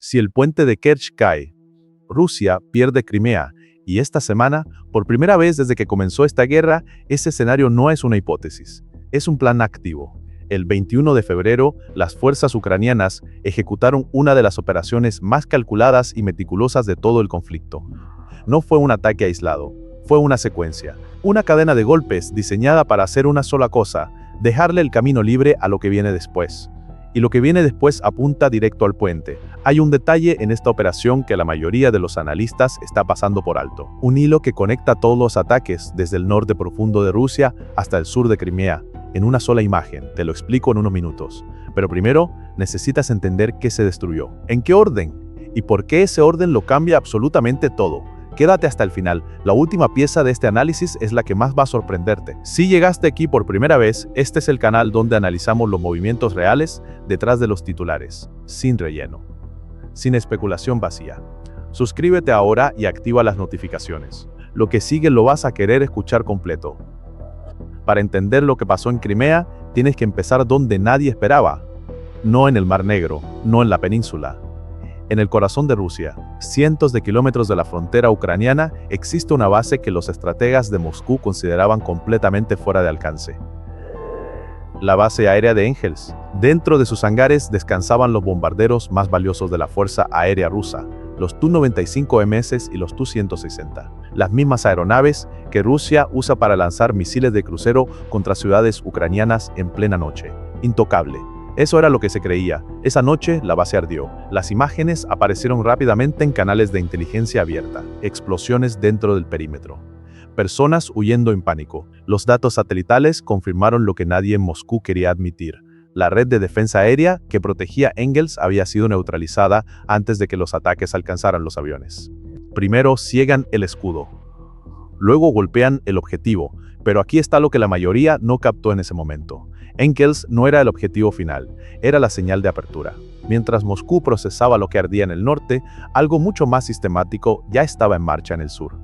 Si el puente de Kerch cae, Rusia pierde Crimea, y esta semana, por primera vez desde que comenzó esta guerra, ese escenario no es una hipótesis, es un plan activo. El 21 de febrero, las fuerzas ucranianas ejecutaron una de las operaciones más calculadas y meticulosas de todo el conflicto. No fue un ataque aislado, fue una secuencia, una cadena de golpes diseñada para hacer una sola cosa, dejarle el camino libre a lo que viene después. Y lo que viene después apunta directo al puente. Hay un detalle en esta operación que la mayoría de los analistas está pasando por alto. Un hilo que conecta todos los ataques desde el norte profundo de Rusia hasta el sur de Crimea, en una sola imagen. Te lo explico en unos minutos. Pero primero, necesitas entender qué se destruyó, en qué orden, y por qué ese orden lo cambia absolutamente todo. Quédate hasta el final, la última pieza de este análisis es la que más va a sorprenderte. Si llegaste aquí por primera vez, este es el canal donde analizamos los movimientos reales detrás de los titulares, sin relleno, sin especulación vacía. Suscríbete ahora y activa las notificaciones. Lo que sigue lo vas a querer escuchar completo. Para entender lo que pasó en Crimea, tienes que empezar donde nadie esperaba. No en el Mar Negro, no en la península. En el corazón de Rusia, cientos de kilómetros de la frontera ucraniana, existe una base que los estrategas de Moscú consideraban completamente fuera de alcance. La base aérea de Engels. Dentro de sus hangares descansaban los bombarderos más valiosos de la Fuerza Aérea Rusa, los Tu-95MS y los Tu-160, las mismas aeronaves que Rusia usa para lanzar misiles de crucero contra ciudades ucranianas en plena noche. Intocable. Eso era lo que se creía. Esa noche la base ardió. Las imágenes aparecieron rápidamente en canales de inteligencia abierta. Explosiones dentro del perímetro. Personas huyendo en pánico. Los datos satelitales confirmaron lo que nadie en Moscú quería admitir. La red de defensa aérea que protegía Engels había sido neutralizada antes de que los ataques alcanzaran los aviones. Primero ciegan el escudo. Luego golpean el objetivo. Pero aquí está lo que la mayoría no captó en ese momento. Engels no era el objetivo final, era la señal de apertura. Mientras Moscú procesaba lo que ardía en el norte, algo mucho más sistemático ya estaba en marcha en el sur.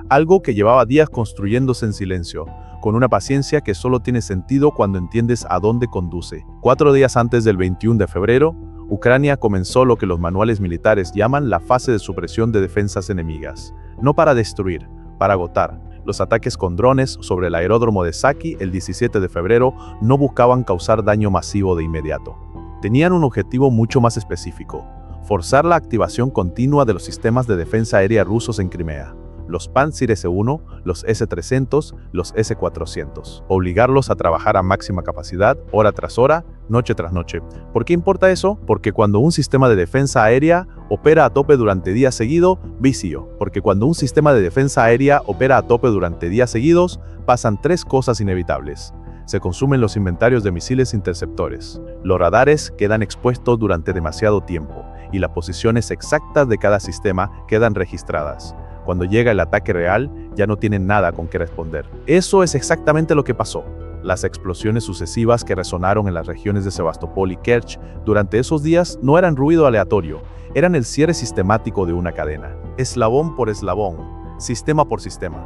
Algo que llevaba días construyéndose en silencio, con una paciencia que solo tiene sentido cuando entiendes a dónde conduce. 4 días antes del 21 de febrero, Ucrania comenzó lo que los manuales militares llaman la fase de supresión de defensas enemigas. No para destruir, para agotar. Los ataques con drones sobre el aeródromo de Saki el 17 de febrero no buscaban causar daño masivo de inmediato. Tenían un objetivo mucho más específico: forzar la activación continua de los sistemas de defensa aérea rusos en Crimea. Los Pantsir S-1, los S-300, los S-400. Obligarlos a trabajar a máxima capacidad, hora tras hora, noche tras noche. ¿Por qué importa eso? Porque cuando un sistema de defensa aérea opera a tope durante días seguidos, vicio. Porque cuando un sistema de defensa aérea opera a tope durante días seguidos, pasan 3 cosas inevitables. Se consumen los inventarios de misiles interceptores. Los radares quedan expuestos durante demasiado tiempo, y las posiciones exactas de cada sistema quedan registradas. Cuando llega el ataque real, ya no tienen nada con qué responder. Eso es exactamente lo que pasó. Las explosiones sucesivas que resonaron en las regiones de Sebastopol y Kerch durante esos días no eran ruido aleatorio, eran el cierre sistemático de una cadena. Eslabón por eslabón, sistema por sistema.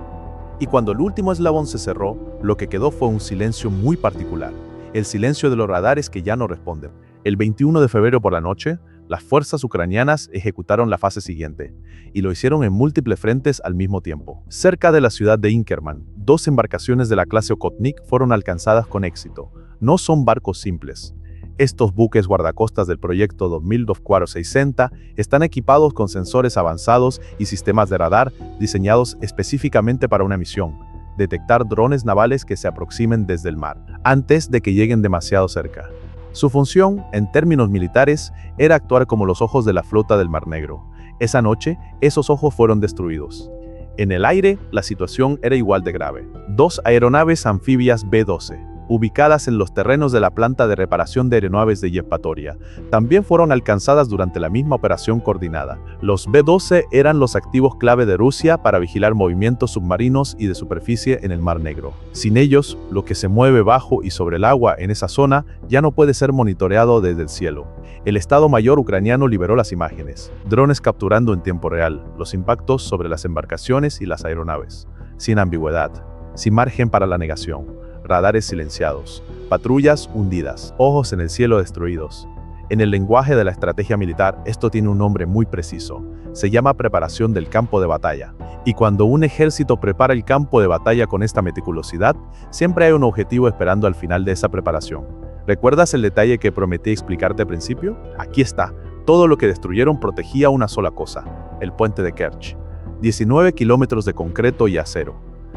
Y cuando el último eslabón se cerró, lo que quedó fue un silencio muy particular. El silencio de los radares que ya no responden. El 21 de febrero por la noche, las fuerzas ucranianas ejecutaron la fase siguiente, y lo hicieron en múltiples frentes al mismo tiempo. Cerca de la ciudad de Inkerman, 2 embarcaciones de la clase Okhotnik fueron alcanzadas con éxito. No son barcos simples. Estos buques guardacostas del proyecto 2460 están equipados con sensores avanzados y sistemas de radar diseñados específicamente para una misión: detectar drones navales que se aproximen desde el mar, antes de que lleguen demasiado cerca. Su función, en términos militares, era actuar como los ojos de la flota del Mar Negro. Esa noche, esos ojos fueron destruidos. En el aire, la situación era igual de grave. 2 aeronaves anfibias B-12, ubicadas en los terrenos de la planta de reparación de aeronaves de Yevpatoria, también fueron alcanzadas durante la misma operación coordinada. Los B-12 eran los activos clave de Rusia para vigilar movimientos submarinos y de superficie en el Mar Negro. Sin ellos, lo que se mueve bajo y sobre el agua en esa zona ya no puede ser monitoreado desde el cielo. El Estado Mayor ucraniano liberó las imágenes, drones capturando en tiempo real los impactos sobre las embarcaciones y las aeronaves, sin ambigüedad, sin margen para la negación. Radares silenciados, patrullas hundidas, ojos en el cielo destruidos. En el lenguaje de la estrategia militar, esto tiene un nombre muy preciso. Se llama preparación del campo de batalla. Y cuando un ejército prepara el campo de batalla con esta meticulosidad, siempre hay un objetivo esperando al final de esa preparación. ¿Recuerdas el detalle que prometí explicarte al principio? Aquí está. Todo lo que destruyeron protegía una sola cosa: el puente de Kerch. 19 kilómetros de concreto y acero.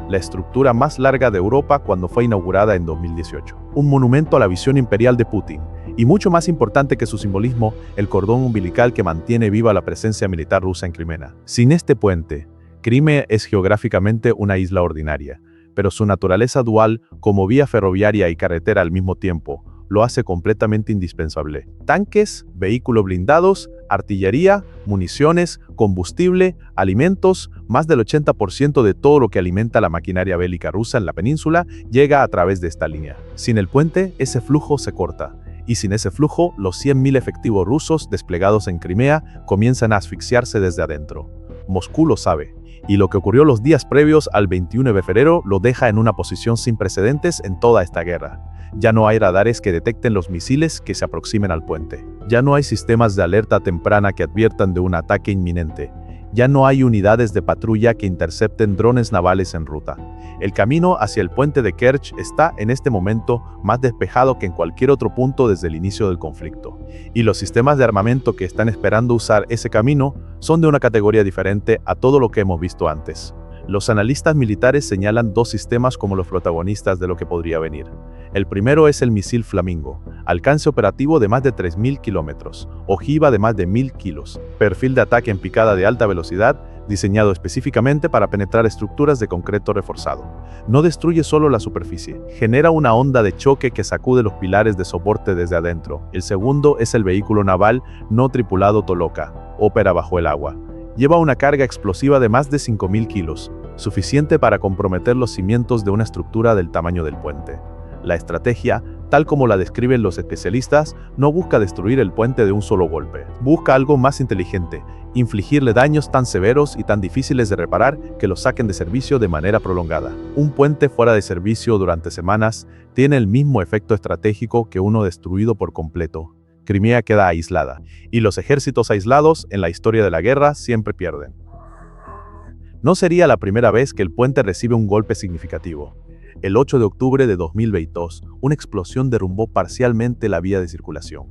La estructura más larga de Europa cuando fue inaugurada en 2018. Un monumento a la visión imperial de Putin. Y mucho más importante que su simbolismo, el cordón umbilical que mantiene viva la presencia militar rusa en Crimea. Sin este puente, Crimea es geográficamente una isla ordinaria, pero su naturaleza dual, como vía ferroviaria y carretera al mismo tiempo, lo hace completamente indispensable. Tanques, vehículos blindados, artillería, municiones, combustible, alimentos, más del 80% de todo lo que alimenta la maquinaria bélica rusa en la península llega a través de esta línea. Sin el puente, ese flujo se corta. Y sin ese flujo, los 100.000 efectivos rusos desplegados en Crimea comienzan a asfixiarse desde adentro. Moscú lo sabe. Y lo que ocurrió los días previos al 21 de febrero lo deja en una posición sin precedentes en toda esta guerra. Ya no hay radares que detecten los misiles que se aproximen al puente. Ya no hay sistemas de alerta temprana que adviertan de un ataque inminente. Ya no hay unidades de patrulla que intercepten drones navales en ruta. El camino hacia el puente de Kerch está en este momento más despejado que en cualquier otro punto desde el inicio del conflicto. Y los sistemas de armamento que están esperando usar ese camino son de una categoría diferente a todo lo que hemos visto antes. Los analistas militares señalan dos sistemas como los protagonistas de lo que podría venir. El primero es el misil Flamingo, alcance operativo de más de 3.000 kilómetros, ojiva de más de 1.000 kilos, perfil de ataque en picada de alta velocidad, diseñado específicamente para penetrar estructuras de concreto reforzado. No destruye solo la superficie, genera una onda de choque que sacude los pilares de soporte desde adentro. El segundo es el vehículo naval no tripulado Toloka, ópera bajo el agua. Lleva una carga explosiva de más de 5.000 kilos, suficiente para comprometer los cimientos de una estructura del tamaño del puente. La estrategia, tal como la describen los especialistas, no busca destruir el puente de un solo golpe. Busca algo más inteligente, infligirle daños tan severos y tan difíciles de reparar que lo saquen de servicio de manera prolongada. Un puente fuera de servicio durante semanas tiene el mismo efecto estratégico que uno destruido por completo. Crimea queda aislada, y los ejércitos aislados en la historia de la guerra siempre pierden. No sería la primera vez que el puente recibe un golpe significativo. El 8 de octubre de 2022, una explosión derrumbó parcialmente la vía de circulación.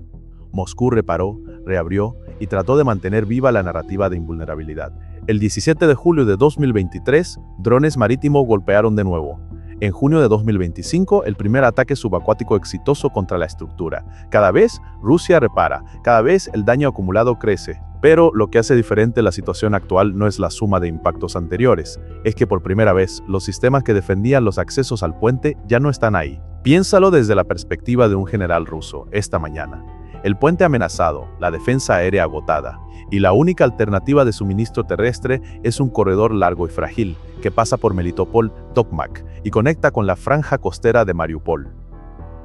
Moscú reparó, reabrió y trató de mantener viva la narrativa de invulnerabilidad. El 17 de julio de 2023, drones marítimos golpearon de nuevo. En junio de 2025, el primer ataque subacuático exitoso contra la estructura. Cada vez, Rusia repara, cada vez el daño acumulado crece. Pero lo que hace diferente la situación actual no es la suma de impactos anteriores, es que por primera vez, los sistemas que defendían los accesos al puente ya no están ahí. Piénsalo desde la perspectiva de un general ruso, esta mañana. El puente amenazado, la defensa aérea agotada, y la única alternativa de suministro terrestre es un corredor largo y frágil, que pasa por Melitopol-Tokmak y conecta con la franja costera de Mariupol.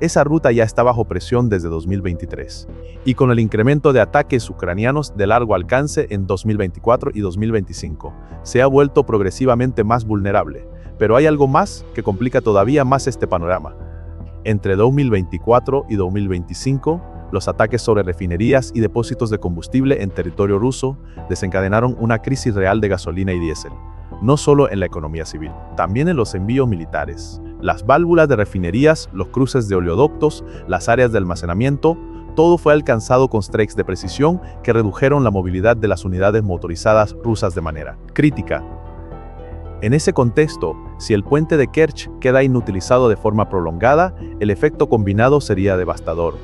Esa ruta ya está bajo presión desde 2023, y con el incremento de ataques ucranianos de largo alcance en 2024 y 2025, se ha vuelto progresivamente más vulnerable. Pero hay algo más que complica todavía más este panorama. Entre 2024 y 2025, los ataques sobre refinerías y depósitos de combustible en territorio ruso desencadenaron una crisis real de gasolina y diésel, no solo en la economía civil, también en los envíos militares. Las válvulas de refinerías, los cruces de oleoductos, las áreas de almacenamiento, todo fue alcanzado con strikes de precisión que redujeron la movilidad de las unidades motorizadas rusas de manera crítica. En ese contexto, si el puente de Kerch queda inutilizado de forma prolongada, el efecto combinado sería devastador.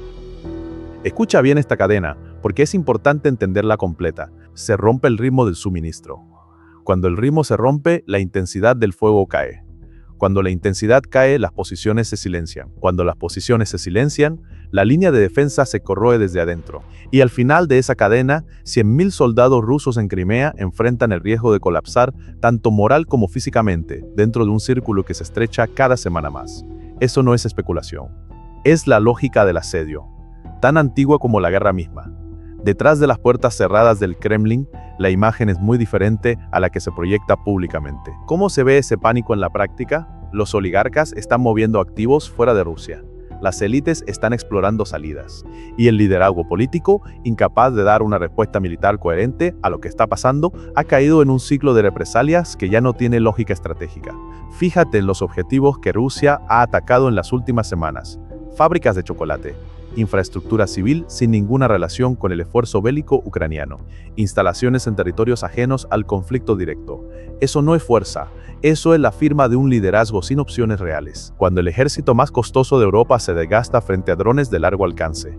Escucha bien esta cadena, porque es importante entenderla completa. Se rompe el ritmo del suministro. Cuando el ritmo se rompe, la intensidad del fuego cae. Cuando la intensidad cae, las posiciones se silencian. Cuando las posiciones se silencian, la línea de defensa se corroe desde adentro. Y al final de esa cadena, 100.000 soldados rusos en Crimea enfrentan el riesgo de colapsar tanto moral como físicamente, dentro de un círculo que se estrecha cada semana más. Eso no es especulación. Es la lógica del asedio, tan antigua como la guerra misma. Detrás de las puertas cerradas del Kremlin, la imagen es muy diferente a la que se proyecta públicamente. ¿Cómo se ve ese pánico en la práctica? Los oligarcas están moviendo activos fuera de Rusia. Las élites están explorando salidas, y el liderazgo político, incapaz de dar una respuesta militar coherente a lo que está pasando, ha caído en un ciclo de represalias que ya no tiene lógica estratégica. Fíjate en los objetivos que Rusia ha atacado en las últimas semanas: fábricas de chocolate, infraestructura civil sin ninguna relación con el esfuerzo bélico ucraniano, instalaciones en territorios ajenos al conflicto directo. Eso no es fuerza, eso es la firma de un liderazgo sin opciones reales. Cuando el ejército más costoso de Europa se desgasta frente a drones de largo alcance,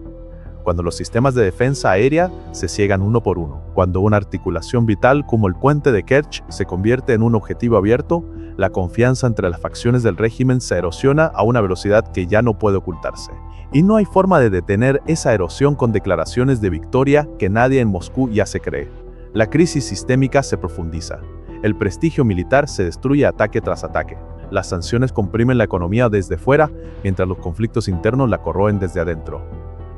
cuando los sistemas de defensa aérea se ciegan uno por uno, cuando una articulación vital como el puente de Kerch se convierte en un objetivo abierto, la confianza entre las facciones del régimen se erosiona a una velocidad que ya no puede ocultarse. Y no hay forma de detener esa erosión con declaraciones de victoria que nadie en Moscú ya se cree. La crisis sistémica se profundiza. El prestigio militar se destruye ataque tras ataque. Las sanciones comprimen la economía desde fuera, mientras los conflictos internos la corroen desde adentro.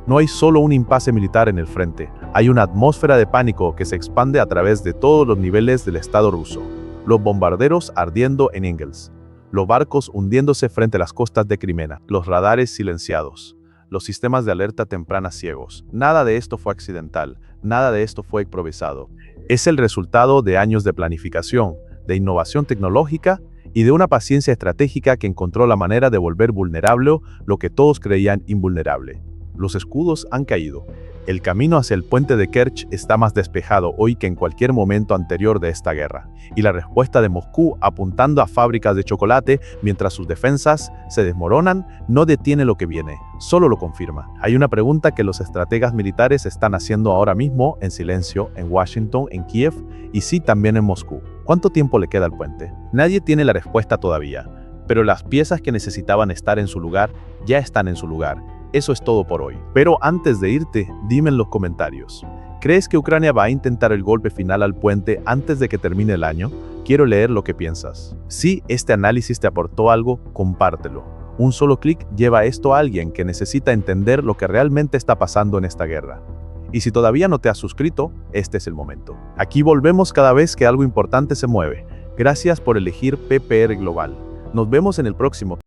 No hay solo un impasse militar en el frente, hay una atmósfera de pánico que se expande a través de todos los niveles del Estado ruso. Los bombarderos ardiendo en Engels, los barcos hundiéndose frente a las costas de Crimea, los radares silenciados, los sistemas de alerta temprana ciegos. Nada de esto fue accidental, nada de esto fue improvisado. Es el resultado de años de planificación, de innovación tecnológica y de una paciencia estratégica que encontró la manera de volver vulnerable lo que todos creían invulnerable. Los escudos han caído. El camino hacia el puente de Kerch está más despejado hoy que en cualquier momento anterior de esta guerra. Y la respuesta de Moscú, apuntando a fábricas de chocolate mientras sus defensas se desmoronan, no detiene lo que viene, solo lo confirma. Hay una pregunta que los estrategas militares están haciendo ahora mismo, en silencio, en Washington, en Kiev y sí también en Moscú. ¿Cuánto tiempo le queda al puente? Nadie tiene la respuesta todavía, pero las piezas que necesitaban estar en su lugar ya están en su lugar. Eso es todo por hoy. Pero antes de irte, dime en los comentarios, ¿crees que Ucrania va a intentar el golpe final al puente antes de que termine el año? Quiero leer lo que piensas. Si este análisis te aportó algo, compártelo. Un solo clic lleva esto a alguien que necesita entender lo que realmente está pasando en esta guerra. Y si todavía no te has suscrito, este es el momento. Aquí volvemos cada vez que algo importante se mueve. Gracias por elegir PPR Global. Nos vemos en el próximo.